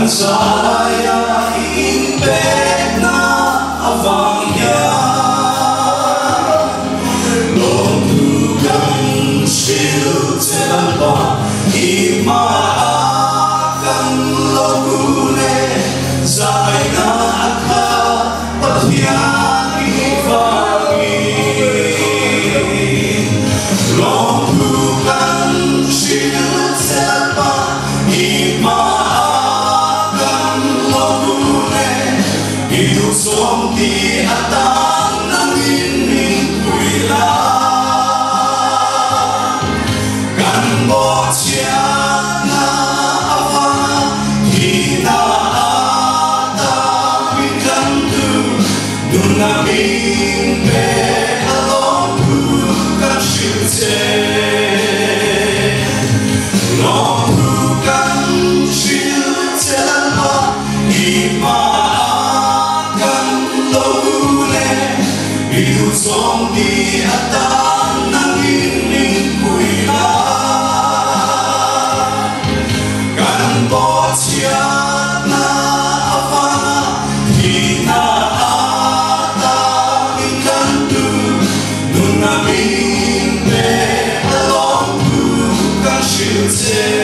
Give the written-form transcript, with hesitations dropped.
Salaya impek na avangya Longtugang silu telalpa Imaakan logune Zay na akha patyang ivangin Longtugang silu telalpa Hidup som di atang nangin kuila Kan bocah na apa Hina ata bikantu Nuna mimpe alongku kan shilce Longku kan shilce lama Ima Hidup som di atang nangin kuila Kan bocah na apa Hina ata ikantu Nuna mimpe alongku kan shilce